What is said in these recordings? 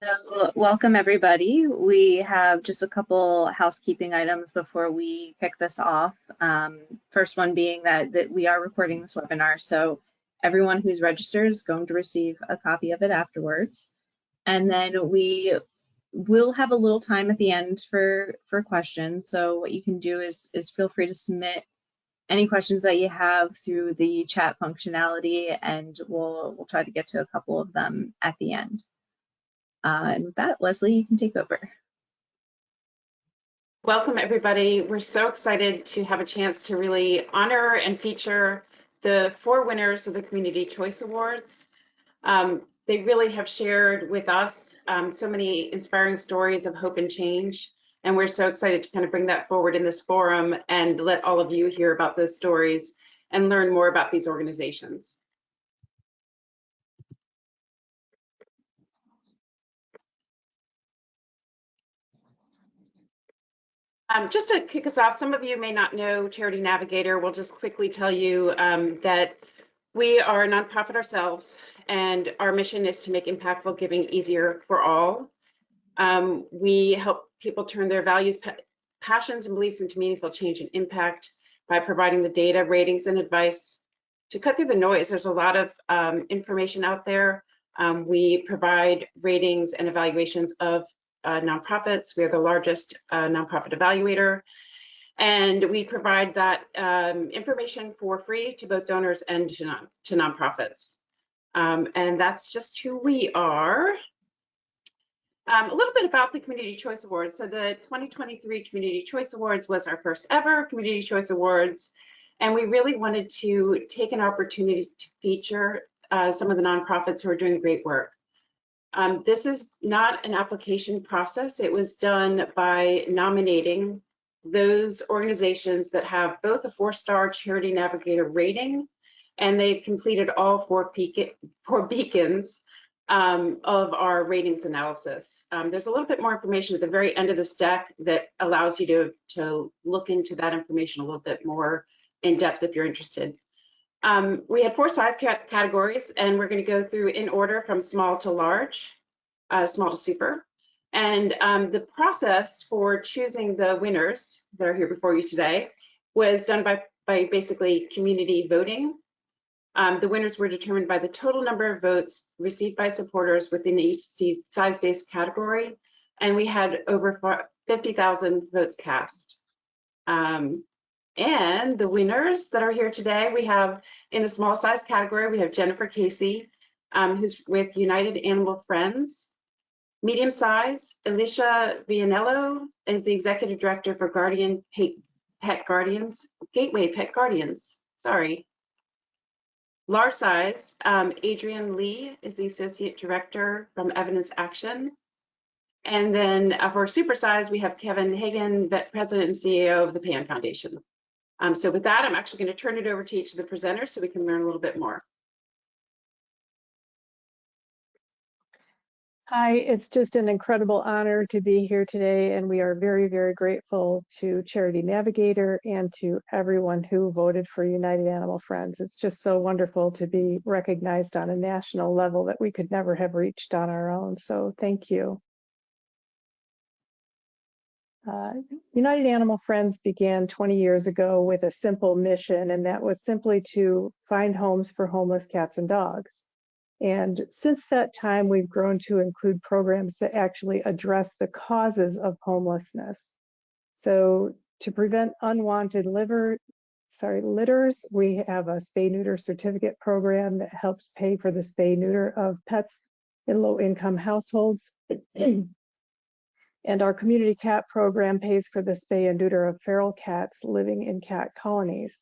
So, welcome everybody. We have just a couple housekeeping items before we kick this off. First one being that we are recording this webinar, so everyone who's registered is going to receive a copy of it afterwards. And then we will have a little time at the end for questions. So what you can do is feel free to submit any questions that you have through the chat functionality, and we'll try to get to a couple of them at the end. And with that, Leslie, you can take over. Welcome, everybody. We're so excited to have a chance to really honor and feature the 4 winners of the Community Choice Awards. They really have shared with us so many inspiring stories of hope and change, and we're so excited to kind of bring that forward in this forum and let all of you hear about those stories and learn more about these organizations. Just to kick us off, some of you may not know Charity Navigator. We'll just quickly tell you that we are a nonprofit ourselves, and our mission is to make impactful giving easier for all. We help people turn their values, passions, and beliefs into meaningful change and impact by providing the data, ratings, and advice to cut through the noise. There's a lot of information out there. We provide ratings and evaluations of nonprofits. We are the largest nonprofit evaluator, and we provide that information for free to both donors and to nonprofits. And that's just who we are. A little bit about the Community Choice Awards. So the 2023 Community Choice Awards was our first ever Community Choice Awards, and we really wanted to take an opportunity to feature some of the nonprofits who are doing great work. This is not an application process. It was done by nominating those organizations that have both a 4-star Charity Navigator rating, and they've completed all 4 beacons of our ratings analysis. There's a little bit more information at the very end of this deck that allows you to look into that information a little bit more in depth if you're interested. We had 4 size categories, and we're going to go through in order from small to large, small to super. And the process for choosing the winners that are here before you today was done by basically community voting. The winners were determined by the total number of votes received by supporters within each size-based category, and we had over 50,000 votes cast. And the winners that are here today, we have in the small size category, we have Jennifer Casey, who's with United Animal Friends. Medium sized, Alicia Vianello is the executive director for Gateway Pet Guardians, sorry. Large size, Adrienne Lee is the associate director from Evidence Action. And then for super size, we have Kevin Hagan, president and CEO of the Pan Foundation. So with that, I'm actually going to turn it over to each of the presenters so we can learn a little bit more. Hi, it's just an incredible honor to be here today, and we are very, very grateful to Charity Navigator and to everyone who voted for United Animal Friends. It's just so wonderful to be recognized on a national level that we could never have reached on our own, so thank you. United Animal Friends began 20 years ago with a simple mission, and that was simply to find homes for homeless cats and dogs. And since that time, we've grown to include programs that actually address the causes of homelessness. So to prevent unwanted litters, we have a spay-neuter certificate program that helps pay for the spay-neuter of pets in low-income households. And our community cat program pays for the spay and neuter of feral cats living in cat colonies.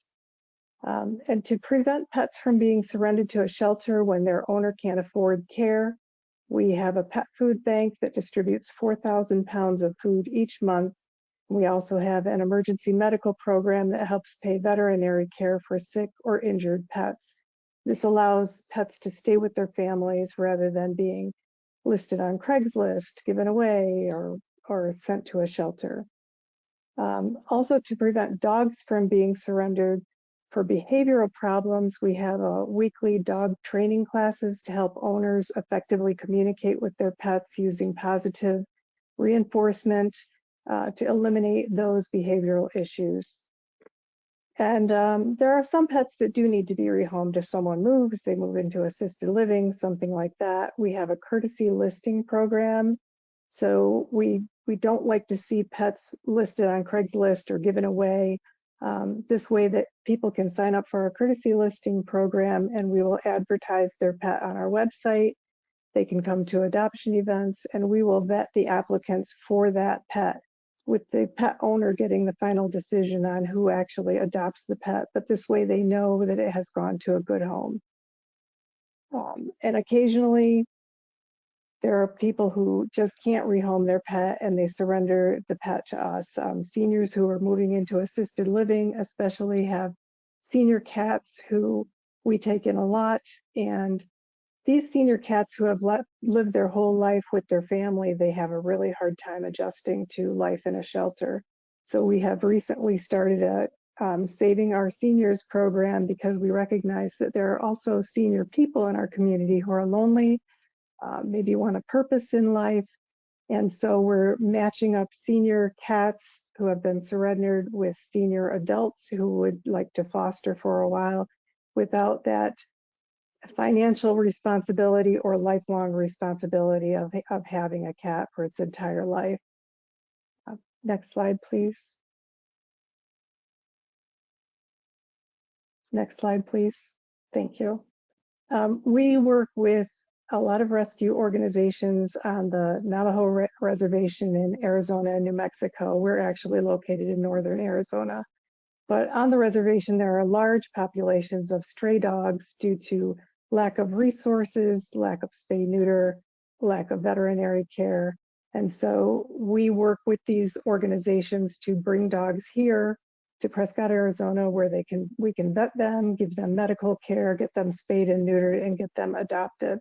And to prevent pets from being surrendered to a shelter when their owner can't afford care, we have a pet food bank that distributes 4,000 pounds of food each month. We also have an emergency medical program that helps pay veterinary care for sick or injured pets. This allows pets to stay with their families rather than being listed on Craigslist, given away, or sent to a shelter. Also, to prevent dogs from being surrendered, For behavioral problems, we have weekly dog training classes to help owners effectively communicate with their pets using positive reinforcement to eliminate those behavioral issues. And there are some pets that do need to be rehomed if someone moves, they move into assisted living, something like that. We have a courtesy listing program. So we don't like to see pets listed on Craigslist or given away. This way that people can sign up for a courtesy listing program and we will advertise their pet on our website. They can come to adoption events and we will vet the applicants for that pet, with the pet owner getting the final decision on who actually adopts the pet. But this way they know that it has gone to a good home. And occasionally there are people who just can't rehome their pet and they surrender the pet to us. Seniors who are moving into assisted living especially have senior cats who we take in a lot. And these senior cats who have lived their whole life with their family, they have a really hard time adjusting to life in a shelter. So we have recently started a Saving Our Seniors program because we recognize that there are also senior people in our community who are lonely, maybe want a purpose in life. And so we're matching up senior cats who have been surrendered with senior adults who would like to foster for a while without that financial responsibility or lifelong responsibility of having a cat for its entire life. Next slide, please. Next slide, please. Thank you. We work with a lot of rescue organizations on the Navajo Reservation in Arizona and New Mexico. We're actually located in northern Arizona. But on the reservation, there are large populations of stray dogs due to lack of resources, lack of spay-neuter, lack of veterinary care. And so we work with these organizations to bring dogs here to Prescott, Arizona, where we can vet them, give them medical care, get them spayed and neutered, and get them adopted.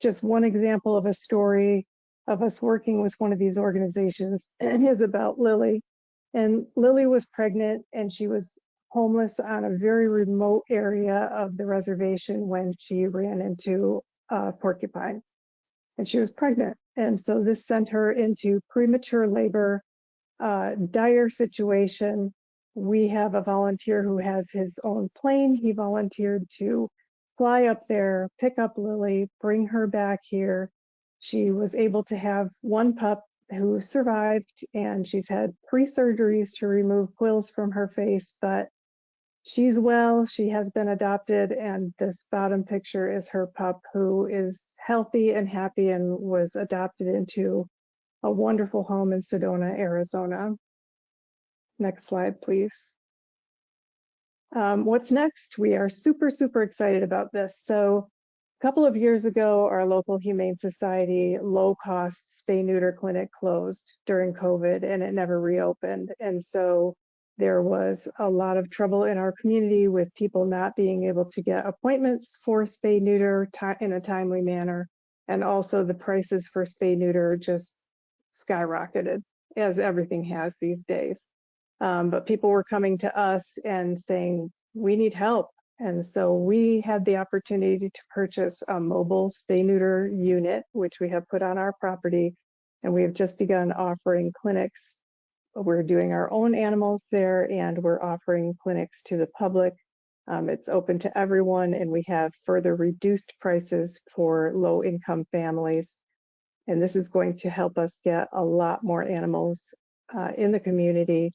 Just one example of a story of us working with one of these organizations is about Lily. And Lily was pregnant and she was homeless on a very remote area of the reservation when she ran into a porcupine. And she was pregnant. And so this sent her into premature labor, dire situation. We have a volunteer who has his own plane. He volunteered to fly up there, pick up Lily, bring her back here. She was able to have one pup who survived, and she's had 3 surgeries to remove quills from her face, but she's well, she has been adopted, and this bottom picture is her pup who is healthy and happy and was adopted into a wonderful home in Sedona, Arizona. Next slide, please. What's next? We are super, super excited about this. So a couple of years ago, our local Humane Society low-cost spay-neuter clinic closed during COVID and it never reopened. And so there was a lot of trouble in our community with people not being able to get appointments for spay-neuter in a timely manner. And also the prices for spay-neuter just skyrocketed, as everything has these days. But people were coming to us and saying, we need help. And so we had the opportunity to purchase a mobile spay-neuter unit, which we have put on our property. And we have just begun offering clinics. We're doing our own animals there and we're offering clinics to the public. It's open to everyone and we have further reduced prices for low-income families. And this is going to help us get a lot more animals in the community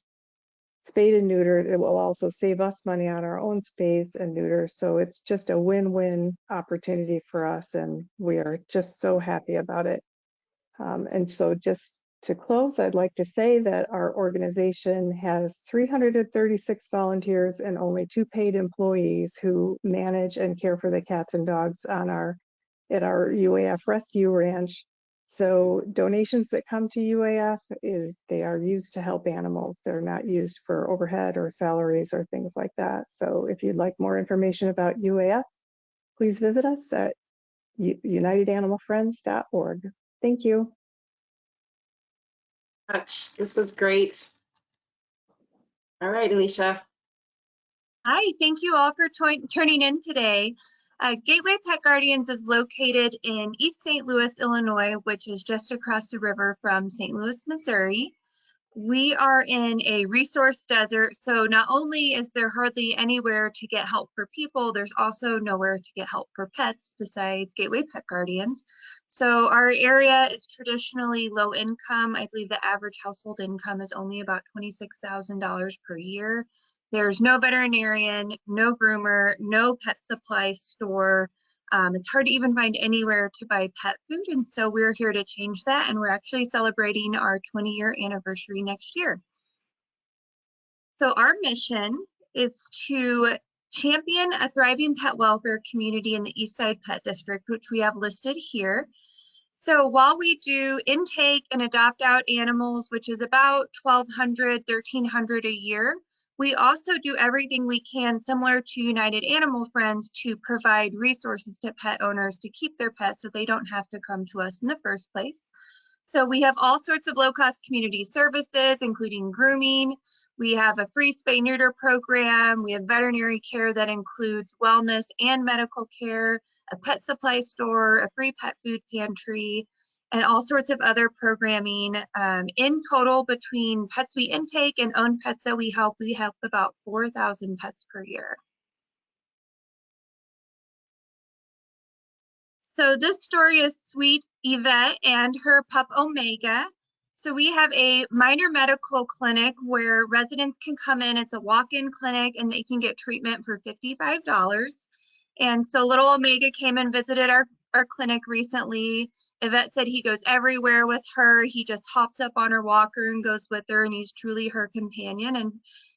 spayed and neutered. It will also save us money on our own spays and neuters. So it's just a win-win opportunity for us. And we are just so happy about it. And so just to close, I'd like to say that our organization has 336 volunteers and only 2 paid employees who manage and care for the cats and dogs at our UAF rescue ranch. So donations that come to UAF they are used to help animals. They're not used for overhead or salaries or things like that. So if you'd like more information about UAF, please visit us at unitedanimalfriends.org. Thank you. This was great. All right, Alicia. Hi, thank you all for turning in today. Gateway Pet Guardians is located in East St. Louis, Illinois, which is just across the river from St. Louis, Missouri. We are in a resource desert, so not only is there hardly anywhere to get help for people, there's also nowhere to get help for pets besides Gateway Pet Guardians. So our area is traditionally low income. I believe the average household income is only about $26,000 per year. There's no veterinarian, no groomer, no pet supply store. It's hard to even find anywhere to buy pet food, and so we're here to change that, and we're actually celebrating our 20-year anniversary next year. So our mission is to champion a thriving pet welfare community in the Eastside Pet District, which we have listed here. So while we do intake and adopt out animals, which is about 1,200, 1,300 a year, we also do everything we can, similar to United Animal Friends, to provide resources to pet owners to keep their pets so they don't have to come to us in the first place. So we have all sorts of low-cost community services, including grooming. We have a free spay-neuter program. We have veterinary care that includes wellness and medical care, a pet supply store, a free pet food pantry, and all sorts of other programming. In total, between pets we intake and owned pets that we help about 4,000 pets per year. So this story is Sweet Yvette and her pup Omega. So we have a minor medical clinic where residents can come in. It's a walk-in clinic and they can get treatment for $55. And so little Omega came and visited our clinic recently. Yvette said he goes everywhere with her. He just hops up on her walker and goes with her, and he's truly her companion.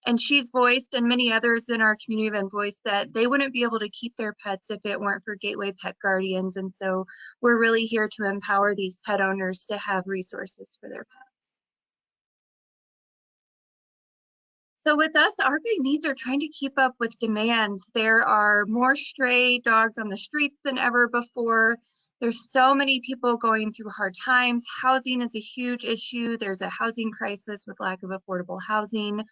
And she's voiced, and many others in our community have voiced, that they wouldn't be able to keep their pets if it weren't for Gateway Pet Guardians. And so we're really here to empower these pet owners to have resources for their pets. So with us, our big needs are trying to keep up with demands. There are more stray dogs on the streets than ever before. There's so many people going through hard times. Housing is a huge issue. There's a housing crisis with lack of affordable housing.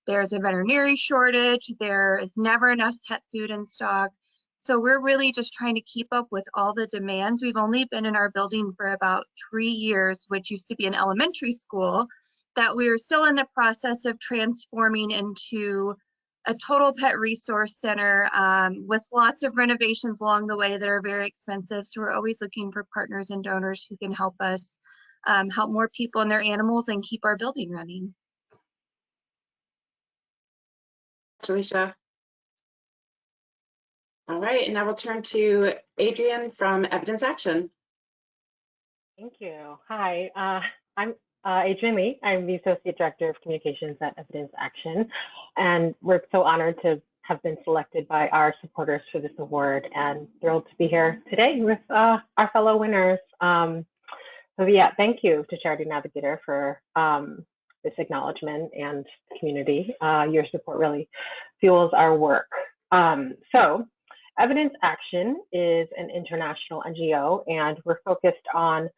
There's a veterinary shortage. There is never enough pet food in stock. So we're really just trying to keep up with all the demands. We've only been in our building for about 3 years, which used to be an elementary school, that we're still in the process of transforming into a total pet resource center with lots of renovations along the way that are very expensive. So we're always looking for partners and donors who can help us help more people and their animals and keep our building running. Alicia. All right, and now we'll turn to Adrienne from Evidence Action. Thank you. Hi, I'm Adrienne Lee. I'm the Associate Director of Communications at Evidence Action, and we're so honored to have been selected by our supporters for this award, and thrilled to be here today with our fellow winners. So yeah, thank you to Charity Navigator for this acknowledgement and community. Your support really fuels our work. So Evidence Action is an international NGO, and we're focused on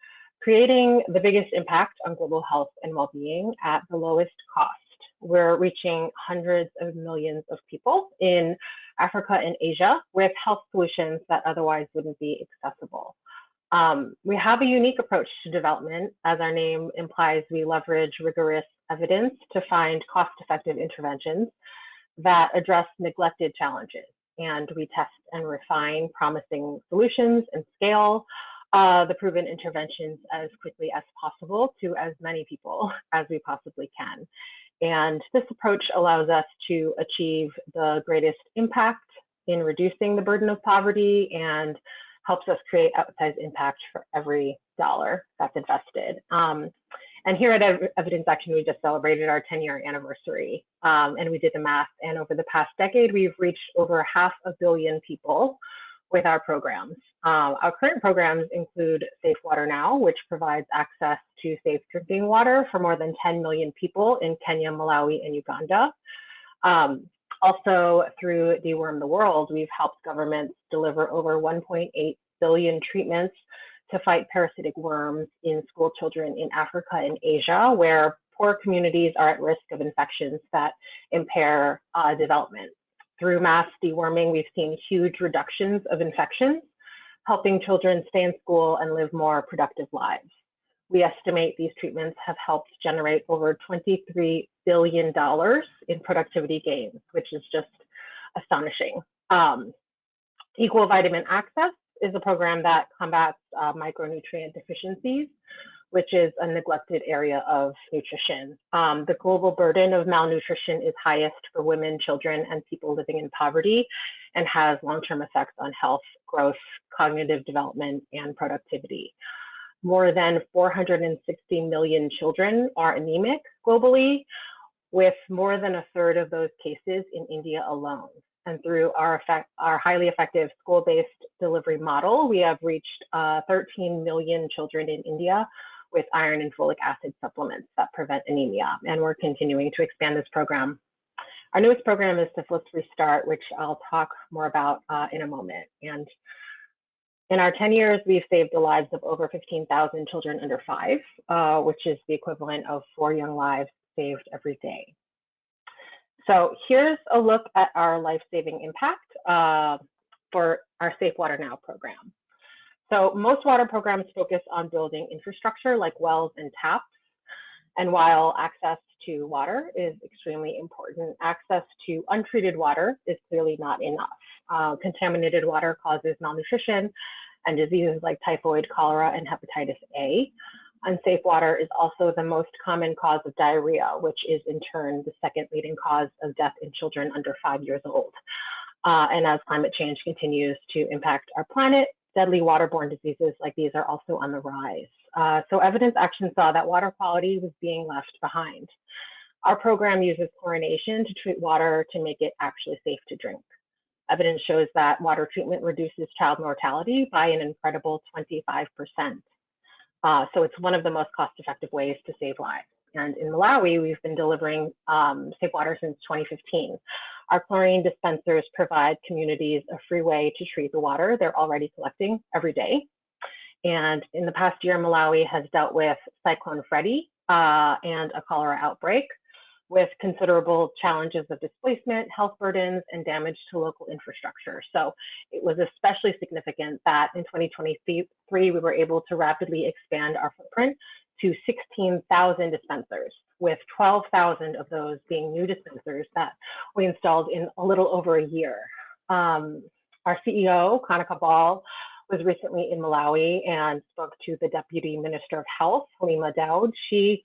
creating the biggest impact on global health and well-being at the lowest cost. We're reaching hundreds of millions of people in Africa and Asia with health solutions that otherwise wouldn't be accessible. We have a unique approach to development. As our name implies, we leverage rigorous evidence to find cost-effective interventions that address neglected challenges. And we test and refine promising solutions and scale the proven interventions as quickly as possible to as many people as we possibly can. And this approach allows us to achieve the greatest impact in reducing the burden of poverty and helps us create outsized impact for every dollar that's invested. And here at Evidence Action, we just celebrated our 10-year anniversary, and we did the math. And over the past decade, we've reached over 500 million people with our programs. Our current programs include Safe Water Now, which provides access to safe drinking water for more than 10 million people in Kenya, Malawi, and Uganda. Also, through Deworm the World, we've helped governments deliver over 1.8 billion treatments to fight parasitic worms in school children in Africa and Asia, where poor communities are at risk of infections that impair development. Through mass deworming, we've seen huge reductions of infections, helping children stay in school and live more productive lives. We estimate these treatments have helped generate over $23 billion in productivity gains, which is just astonishing. Equal vitamin access is a program that combats micronutrient deficiencies, which is a neglected area of nutrition. The global burden of malnutrition is highest for women, children, and people living in poverty, and has long-term effects on health, growth, cognitive development, and productivity. More than 460 million children are anemic globally, with more than a third of those cases in India alone. And through our highly effective school-based delivery model, we have reached 13 million children in India with iron and folic acid supplements that prevent anemia. And we're continuing to expand this program. Our newest program is Syphilis Restart, which I'll talk more about in a moment. And in our 10 years, we've saved the lives of over 15,000 children under 5, which is the equivalent of 4 young lives saved every day. So here's a look at our life-saving impact for our Safe Water Now program. So most water programs focus on building infrastructure like wells and taps. And while access to water is extremely important, access to untreated water is clearly not enough. Contaminated water causes malnutrition and diseases like typhoid, cholera, and hepatitis A. Unsafe water is also the most common cause of diarrhea, which is in turn the second leading cause of death in children under 5 years old. And as climate change continues to impact our planet, deadly waterborne diseases like these are also on the rise. So Evidence Action saw that water quality was being left behind. Our program uses chlorination to treat water to make it actually safe to drink. Evidence shows that water treatment reduces child mortality by an incredible 25%. So it's one of the most cost-effective ways to save lives. And in Malawi, we've been delivering safe water since 2015. Our chlorine dispensers provide communities a free way to treat the water they're already collecting every day. And in the past year, Malawi has dealt with Cyclone Freddy and a cholera outbreak, with considerable challenges of displacement, health burdens, and damage to local infrastructure. So it was especially significant that in 2023, we were able to rapidly expand our footprint to 16,000 dispensers, with 12,000 of those being new dispensers that we installed in a little over a year. Our CEO, Kanika Ball, was recently in Malawi and spoke to the Deputy Minister of Health, Halima Daud. She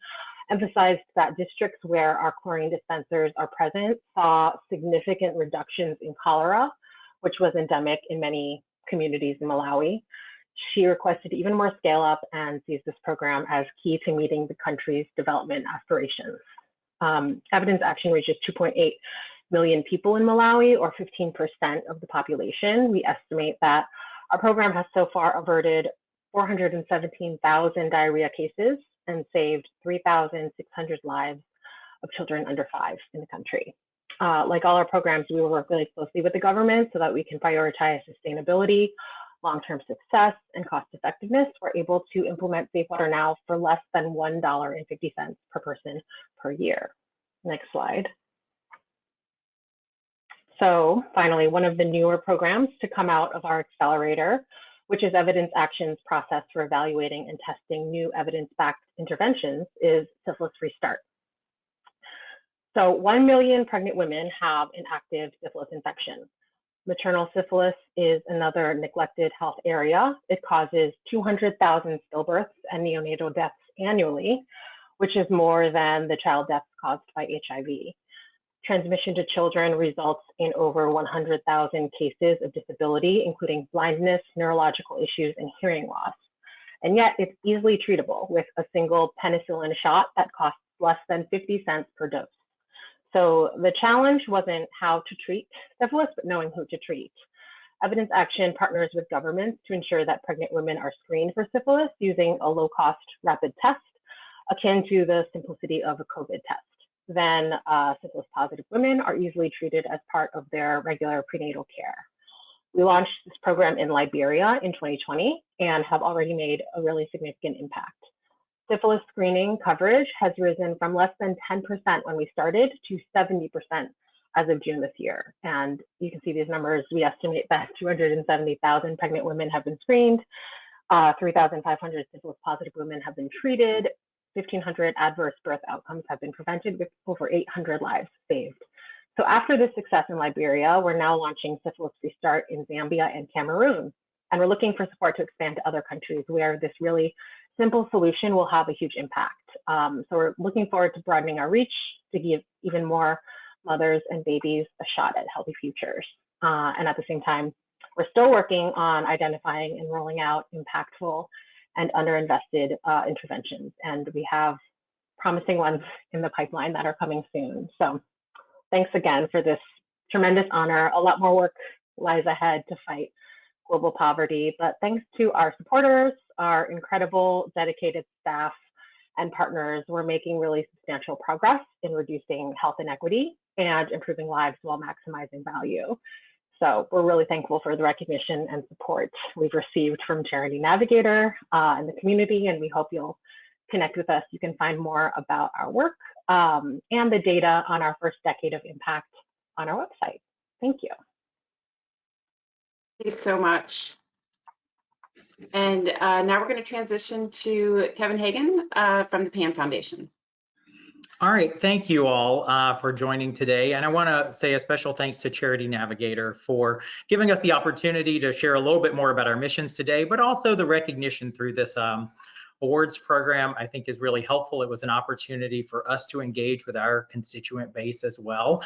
emphasized that districts where our chlorine dispensers are present saw significant reductions in cholera, which was endemic in many communities in Malawi. She requested even more scale up and sees this program as key to meeting the country's development aspirations. Evidence Action reaches 2.8 million people in Malawi, or 15% of the population. We estimate that our program has so far averted 417,000 diarrhea cases and saved 3,600 lives of children under 5 in the country. Like all our programs, we will work really closely with the government so that we can prioritize sustainability, long-term success, and cost effectiveness. We're able to implement Safe Water Now for less than $1.50 per person per year. Next slide. So finally, one of the newer programs to come out of our accelerator, which is Evidence Action's process for evaluating and testing new evidence-backed interventions, is Syphilis Restart. So 1 million pregnant women have an active syphilis infection. Maternal syphilis is another neglected health area. It causes 200,000 stillbirths and neonatal deaths annually, which is more than the child deaths caused by HIV. Transmission to children results in over 100,000 cases of disability, including blindness, neurological issues, and hearing loss. And yet it's easily treatable with a single penicillin shot that costs less than 50 cents per dose. So the challenge wasn't how to treat syphilis, but knowing who to treat. Evidence Action partners with governments to ensure that pregnant women are screened for syphilis using a low-cost rapid test, akin to the simplicity of a COVID test. Then syphilis-positive women are easily treated as part of their regular prenatal care. We launched this program in Liberia in 2020 and have already made a really significant impact. Syphilis screening coverage has risen from less than 10% when we started to 70% as of June this year. And you can see these numbers. We estimate that 270,000 pregnant women have been screened, 3,500 syphilis positive women have been treated, 1,500 adverse birth outcomes have been prevented, with over 800 lives saved. So after this success in Liberia, we're now launching Syphilis Restart in Zambia and Cameroon. And we're looking for support to expand to other countries where this really simple solution will have a huge impact. So we're looking forward to broadening our reach to give even more mothers and babies a shot at healthy futures. And at the same time, we're still working on identifying and rolling out impactful and underinvested interventions. And we have promising ones in the pipeline that are coming soon. So thanks again for this tremendous honor. A lot more work lies ahead to fight global poverty, but thanks to our supporters, our incredible dedicated staff and partners, we're making really substantial progress in reducing health inequity and improving lives while maximizing value. So we're really thankful for the recognition and support we've received from Charity Navigator and the community, and we hope you'll connect with us. You can find more about our work and the data on our first decade of impact on our website. Thank you. Thank you so much. And now we're going to transition to Kevin Hagan from the PAN Foundation. All right, thank you all for joining today. And I want to say a special thanks to Charity Navigator for giving us the opportunity to share a little bit more about our missions today, but also the recognition through this awards program I think is really helpful. It was an opportunity for us to engage with our constituent base as well.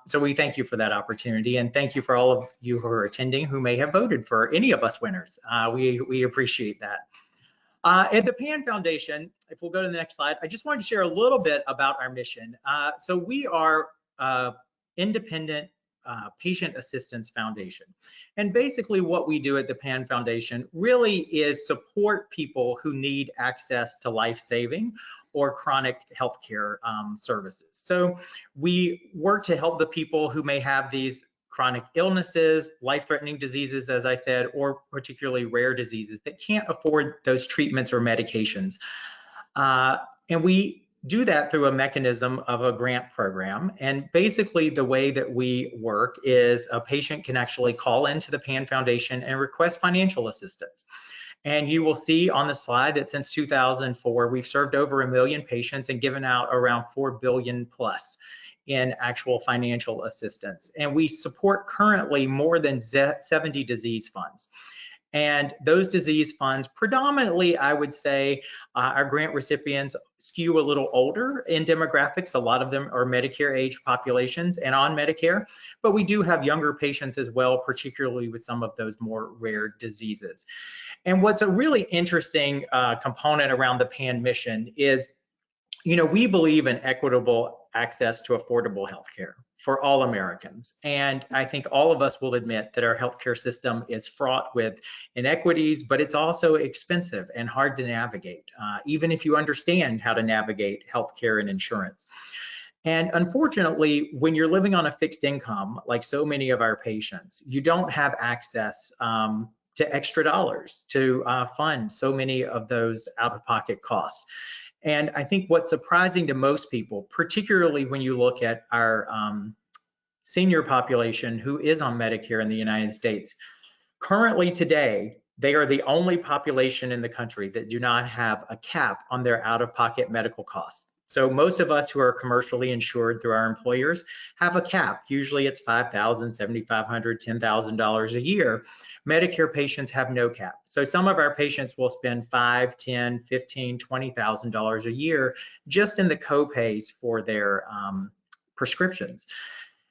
So we thank you for that opportunity, and thank you for all of you who are attending who may have voted for any of us winners. We appreciate that. At the PAN Foundation, if we'll go to the next slide, I just wanted to share a little bit about our mission. So we are independent patient assistance foundation. And basically what we do at the PAN Foundation really is support people who need access to life-saving or chronic healthcare services. So we work to help the people who may have these chronic illnesses, life-threatening diseases, as I said, or particularly rare diseases that can't afford those treatments or medications. And we do that through a mechanism of a grant program. And basically the way that we work is a patient can actually call into the PAN Foundation and request financial assistance. And you will see on the slide that since 2004, we've served over 1 million patients and given out around 4 billion plus in actual financial assistance. And we support currently more than 70 disease funds. And those disease funds, predominantly, I would say, our grant recipients skew a little older in demographics. A lot of them are Medicare age populations and on Medicare, but we do have younger patients as well, particularly with some of those more rare diseases. And what's a really interesting component around the PAN mission is, you know, we believe in equitable access to affordable healthcare for all Americans. And I think all of us will admit that our healthcare system is fraught with inequities, but it's also expensive and hard to navigate, even if you understand how to navigate healthcare and insurance. And unfortunately, when you're living on a fixed income, like so many of our patients, you don't have access to extra dollars to fund so many of those out-of-pocket costs. And I think what's surprising to most people, particularly when you look at our senior population who is on Medicare in the United States, currently today, they are the only population in the country that do not have a cap on their out-of-pocket medical costs. So most of us who are commercially insured through our employers have a cap. Usually it's $5,000, $7,500, $10,000 a year. Medicare patients have no cap. So some of our patients will spend $5,000, $10,000, $15,000, $20,000 a year just in the co-pays for their prescriptions.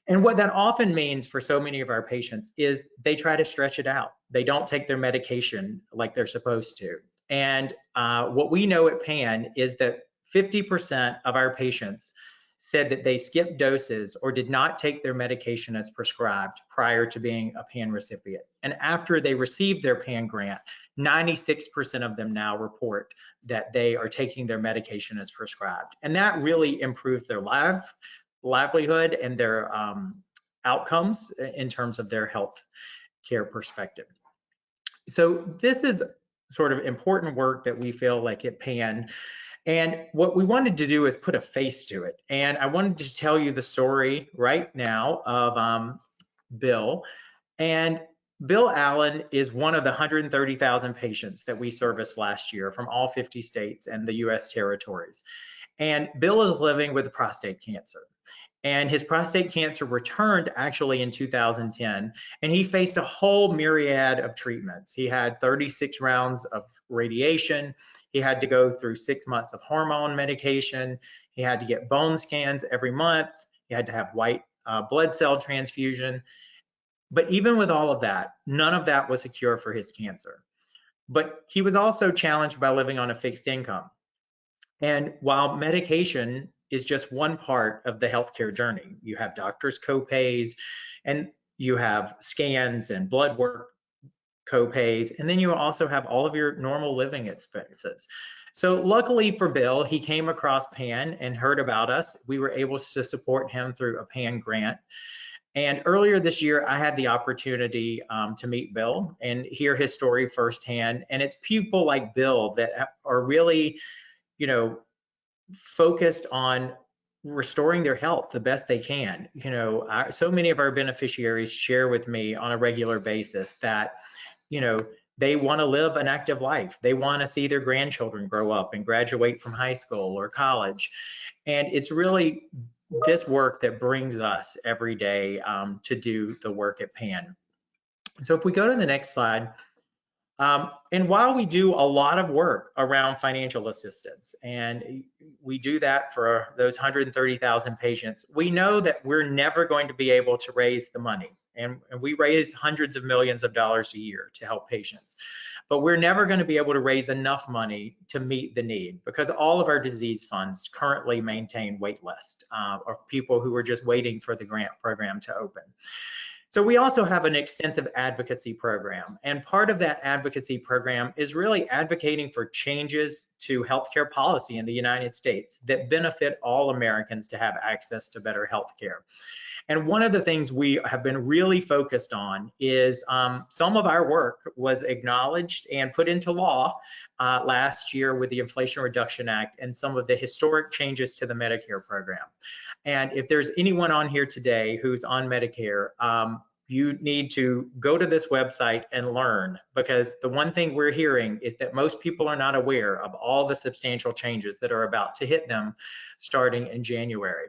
And what that often means for so many of our patients is they try to stretch it out. They don't take their medication like they're supposed to. And what we know at PAN is that 50% of our patients said that they skipped doses or did not take their medication as prescribed prior to being a PAN recipient. And after they received their PAN grant, 96% of them now report that they are taking their medication as prescribed. And that really improves their livelihood and their outcomes in terms of their health care perspective. So this is sort of important work that we feel like at PAN And what we wanted to do is put a face to it. And I wanted to tell you the story right now of Bill. And Bill Allen is one of the 130,000 patients that we serviced last year from all 50 states and the US territories. And Bill is living with prostate cancer. And his prostate cancer returned actually in 2010, and he faced a whole myriad of treatments. He had 36 rounds of radiation. He had to go through 6 months of hormone medication. He had to get bone scans every month. He had to have white blood cell transfusion. But even with all of that, none of that was a cure for his cancer. But he was also challenged by living on a fixed income. And while medication is just one part of the healthcare journey, you have doctors' copays, and you have scans and blood work copays, and then you also have all of your normal living expenses. So luckily for Bill, he came across PAN and heard about us. We were able to support him through a PAN grant. And earlier this year, I had the opportunity to meet Bill and hear his story firsthand. And it's people like Bill that are really, you know, focused on restoring their health the best they can. You know, so many of our beneficiaries share with me on a regular basis that, you know, they want to live an active life. They want to see their grandchildren grow up and graduate from high school or college. And it's really this work that brings us every day to do the work at PAN. So if we go to the next slide, and while we do a lot of work around financial assistance, and we do that for those 130,000 patients, we know that we're never going to be able to raise the money. And we raise hundreds of millions of dollars a year to help patients. But we're never going to be able to raise enough money to meet the need, because all of our disease funds currently maintain wait list of people who are just waiting for the grant program to open. So we also have an extensive advocacy program, and part of that advocacy program is really advocating for changes to healthcare policy in the United States that benefit all Americans to have access to better healthcare. And one of the things we have been really focused on is some of our work was acknowledged and put into law last year with the Inflation Reduction Act and some of the historic changes to the Medicare program. And if there's anyone on here today who's on Medicare, you need to go to this website and learn, because the one thing we're hearing is that most people are not aware of all the substantial changes that are about to hit them starting in January.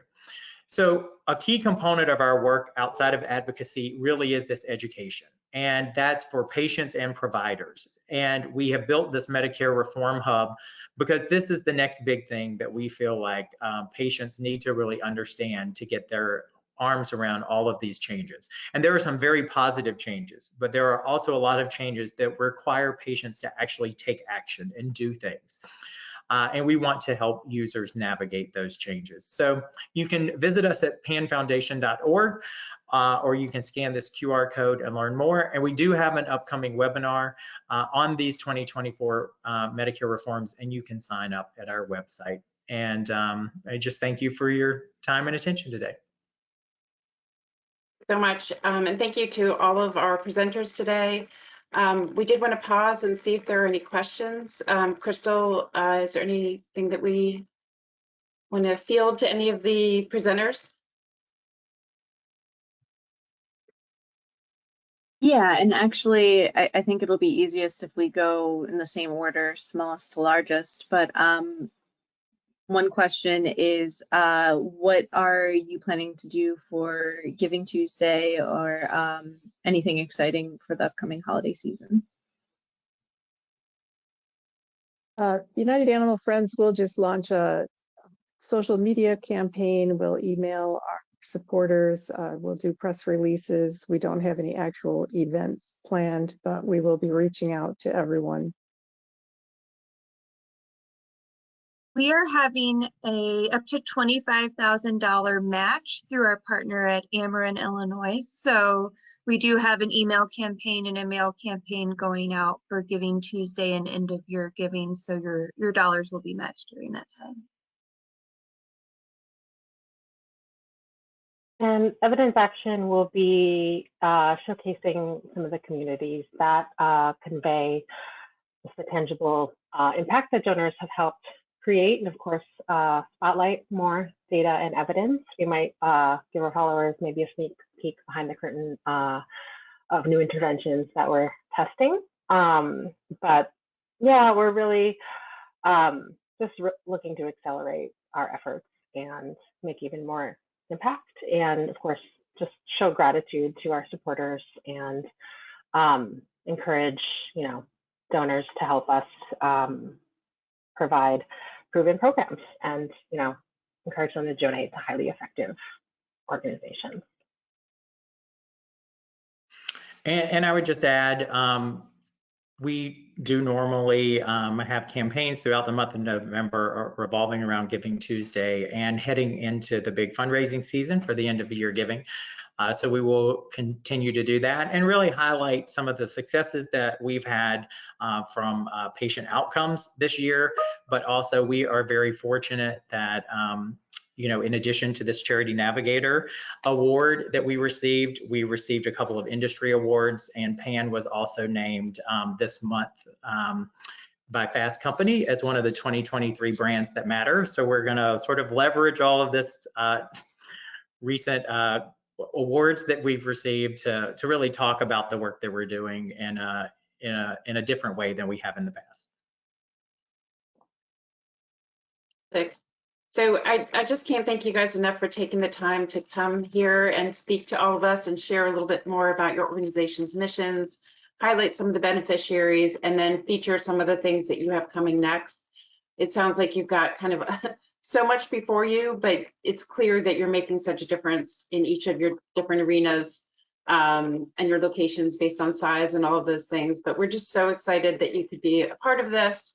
So a key component of our work outside of advocacy really is this education, and that's for patients and providers. And we have built this Medicare Reform Hub because this is the next big thing that we feel like patients need to really understand to get their arms around all of these changes. And there are some very positive changes, but there are also a lot of changes that require patients to actually take action and do things. And we want to help users navigate those changes. So you can visit us at panfoundation.org, or you can scan this QR code and learn more. And we do have an upcoming webinar on these 2024 Medicare reforms, and you can sign up at our website. And I just thank you for your time and attention today. So much, and thank you to all of our presenters today. We did want to pause and see if there are any questions. Crystal, is there anything that we want to field to any of the presenters? Yeah, and actually, I think it'll be easiest if we go in the same order, smallest to largest. But one question is, what are you planning to do for Giving Tuesday, or anything exciting for the upcoming holiday season? United Animal Friends will just launch a social media campaign. We'll email our supporters. We'll do press releases. We don't have any actual events planned, but we will be reaching out to everyone. We are having a up to $25,000 match through our partner at Ameren, Illinois. So we do have an email campaign and a mail campaign going out for Giving Tuesday and end of year giving. So your dollars will be matched during that time. And Evidence Action will be showcasing some of the communities that convey the tangible impact that donors have helped create and, of course, spotlight more data and evidence. We might give our followers maybe a sneak peek behind the curtain of new interventions that we're testing. But yeah, we're really just looking to accelerate our efforts and make even more impact. And of course, just show gratitude to our supporters and encourage, donors to help us provide proven programs and, encourage them to donate to highly effective organizations. And I would just add, we do normally have campaigns throughout the month of November revolving around Giving Tuesday and heading into the big fundraising season for the end of the year giving. So we will continue to do that and really highlight some of the successes that we've had from patient outcomes this year. But also we are very fortunate that in addition to this Charity Navigator award that we received a couple of industry awards, and PAN was also named this month by Fast Company as one of the 2023 brands that matter. So we're going to sort of leverage all of this recent awards that we've received to really talk about the work that we're doing in a different way than we have in the past. So I just can't thank you guys enough for taking the time to come here and speak to all of us and share a little bit more about your organization's missions, highlight some of the beneficiaries, and then feature some of the things that you have coming next. It sounds like you've got kind of so much before you, but it's clear that you're making such a difference in each of your different arenas and your locations based on size and all of those things. But we're just so excited that you could be a part of this.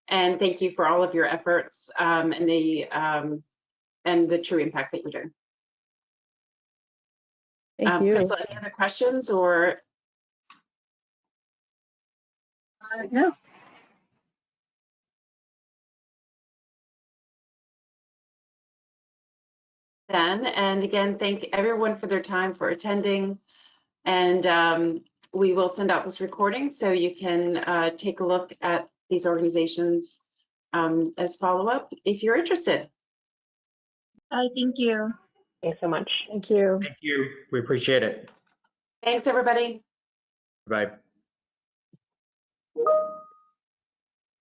And thank you for all of your efforts and the true impact that you're doing. Thank you. Crystal, any other questions or? No. And again, thank everyone for their time for attending. And we will send out this recording so you can take a look at these organizations as follow-up if you're interested. Thank you. Thanks so much. Thank you. Thank you. We appreciate it. Thanks, everybody. Bye.